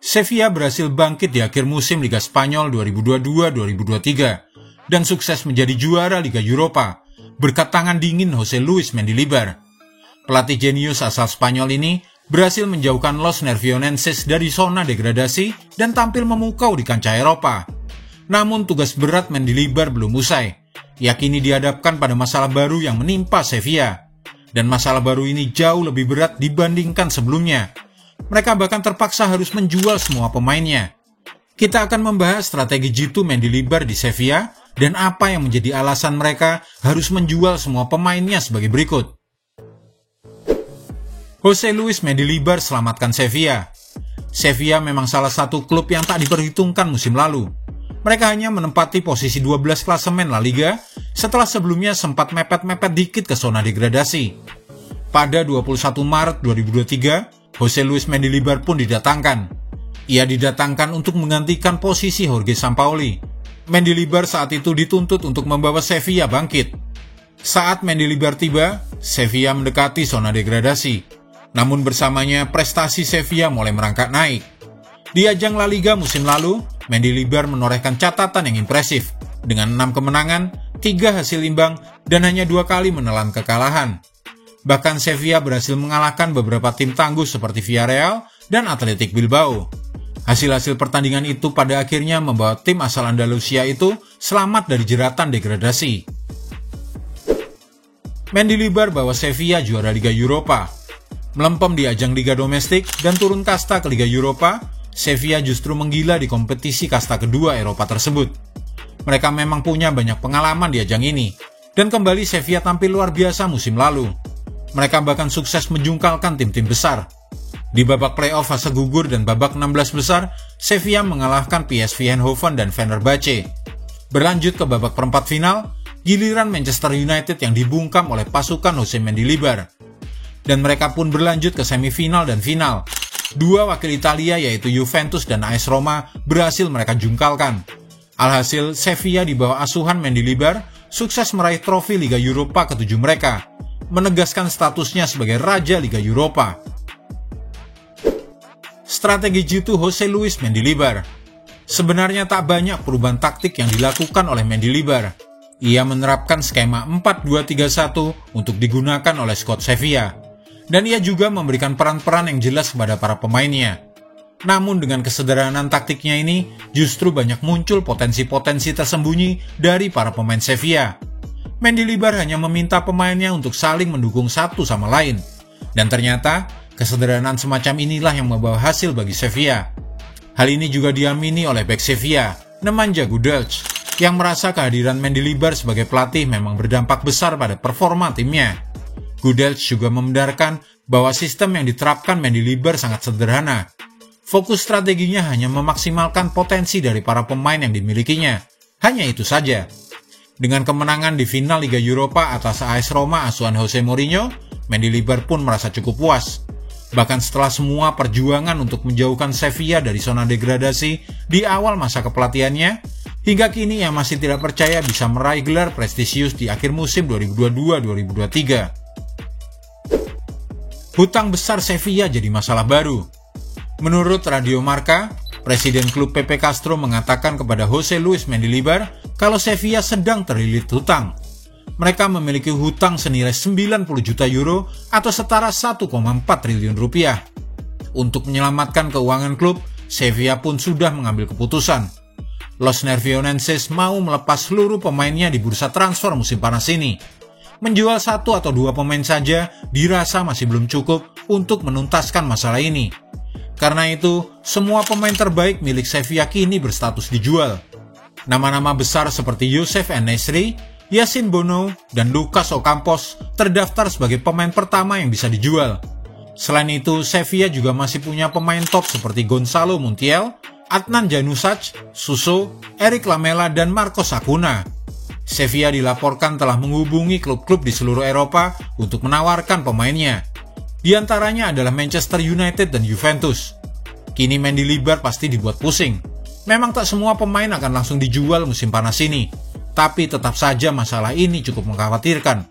Sevilla berhasil bangkit di akhir musim Liga Spanyol 2022-2023 dan sukses menjadi juara Liga Europa berkat tangan dingin Jose Luis Mendilibar. Pelatih jenius asal Spanyol ini berhasil menjauhkan Los Nervionenses dari zona degradasi dan tampil memukau di kancah Eropa. Namun tugas berat Mendilibar belum usai. Ia kini dihadapkan pada masalah baru yang menimpa Sevilla. Dan masalah baru ini jauh lebih berat dibandingkan sebelumnya. Mereka bahkan terpaksa harus menjual semua pemainnya. Kita akan membahas strategi jitu Mendilibar di Sevilla dan apa yang menjadi alasan mereka harus menjual semua pemainnya sebagai berikut. Jose Luis Mendilibar selamatkan Sevilla. Sevilla memang salah satu klub yang tak diperhitungkan musim lalu. Mereka hanya menempati posisi 12 klasemen La Liga setelah sebelumnya sempat mepet-mepet dikit ke zona degradasi. Pada 21 Maret 2023, Jose Luis Mendilibar pun didatangkan. Ia didatangkan untuk menggantikan posisi Jorge Sampaoli. Mendilibar saat itu dituntut untuk membawa Sevilla bangkit. Saat Mendilibar tiba, Sevilla mendekati zona degradasi. Namun bersamanya prestasi Sevilla mulai merangkak naik. Di ajang La Liga musim lalu, Mendilibar menorehkan catatan yang impresif dengan 6 kemenangan, 3 hasil imbang, dan hanya 2 kali menelan kekalahan. Bahkan Sevilla berhasil mengalahkan beberapa tim tangguh seperti Villarreal dan Athletic Bilbao. Hasil-hasil pertandingan itu pada akhirnya membawa tim asal Andalusia itu selamat dari jeratan degradasi. Mendilibar bawa Sevilla juara Liga Europa. Melempem di ajang Liga Domestik dan turun kasta ke Liga Europa, Sevilla justru menggila di kompetisi kasta kedua Eropa tersebut. Mereka memang punya banyak pengalaman di ajang ini, dan kembali Sevilla tampil luar biasa musim lalu. Mereka bahkan sukses menjungkalkan tim-tim besar. Di babak playoff fase gugur dan babak 16 besar, Sevilla mengalahkan PSV Eindhoven dan Fenerbahce. Berlanjut ke babak perempat final, giliran Manchester United yang dibungkam oleh pasukan Jose Mendilibar. Dan mereka pun berlanjut ke semifinal dan final. 2 wakil Italia yaitu Juventus dan AS Roma berhasil mereka jungkalkan. Alhasil, Sevilla di bawah asuhan Mendilibar sukses meraih trofi Liga Europa ke-7 mereka, menegaskan statusnya sebagai Raja Liga Europa. Strategi jitu Jose Luis Mendilibar. Sebenarnya tak banyak perubahan taktik yang dilakukan oleh Mendilibar. Ia menerapkan skema 4-2-3-1 untuk digunakan oleh skuad Sevilla. Dan ia juga memberikan peran-peran yang jelas kepada para pemainnya. Namun dengan kesederhanaan taktiknya ini, justru banyak muncul potensi-potensi tersembunyi dari para pemain Sevilla. Mendilibar hanya meminta pemainnya untuk saling mendukung satu sama lain. Dan ternyata, kesederhanaan semacam inilah yang membawa hasil bagi Sevilla. Hal ini juga diamini oleh bek Sevilla, Nemanja Gudelj, yang merasa kehadiran Mendilibar sebagai pelatih memang berdampak besar pada performa timnya. Gudelj juga membenarkan bahwa sistem yang diterapkan Mendilibar sangat sederhana. Fokus strateginya hanya memaksimalkan potensi dari para pemain yang dimilikinya. Hanya itu saja. Dengan kemenangan di final Liga Europa atas AS Roma asuhan Jose Mourinho, Mendilibar pun merasa cukup puas. Bahkan setelah semua perjuangan untuk menjauhkan Sevilla dari zona degradasi di awal masa kepelatihannya, hingga kini ia masih tidak percaya bisa meraih gelar prestisius di akhir musim 2022-2023. Hutang besar Sevilla jadi masalah baru. Menurut Radio Marca, Presiden klub PP Castro mengatakan kepada Jose Luis Mendilibar kalau Sevilla sedang terlilit hutang. Mereka memiliki hutang senilai 90 juta euro atau setara 1,4 triliun rupiah. Untuk menyelamatkan keuangan klub, Sevilla pun sudah mengambil keputusan. Los Nervionenses mau melepas seluruh pemainnya di bursa transfer musim panas ini. Menjual 1 atau 2 pemain saja dirasa masih belum cukup untuk menuntaskan masalah ini. Karena itu, semua pemain terbaik milik Sevilla kini berstatus dijual. Nama-nama besar seperti Youssef En-Nesyri, Yassine Bounou, dan Lucas Ocampos terdaftar sebagai pemain pertama yang bisa dijual. Selain itu, Sevilla juga masih punya pemain top seperti Gonzalo Montiel, Adnan Januzaj, Suso, Eric Lamela, dan Marcos Acuna. Sevilla dilaporkan telah menghubungi klub-klub di seluruh Eropa untuk menawarkan pemainnya. Di antaranya adalah Manchester United dan Juventus. Kini Mendilibar pasti dibuat pusing. Memang tak semua pemain akan langsung dijual musim panas ini, tapi tetap saja masalah ini cukup mengkhawatirkan.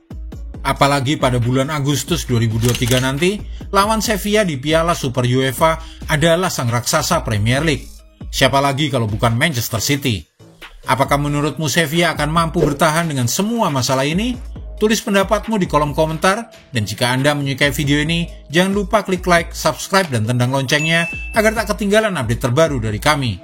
Apalagi pada bulan Agustus 2023 nanti, lawan Sevilla di Piala Super UEFA adalah sang raksasa Premier League. Siapa lagi kalau bukan Manchester City? Apakah menurutmu Sevilla akan mampu bertahan dengan semua masalah ini? Tulis pendapatmu di kolom komentar, dan jika Anda menyukai video ini, jangan lupa klik like, subscribe, dan tendang loncengnya agar tak ketinggalan update terbaru dari kami.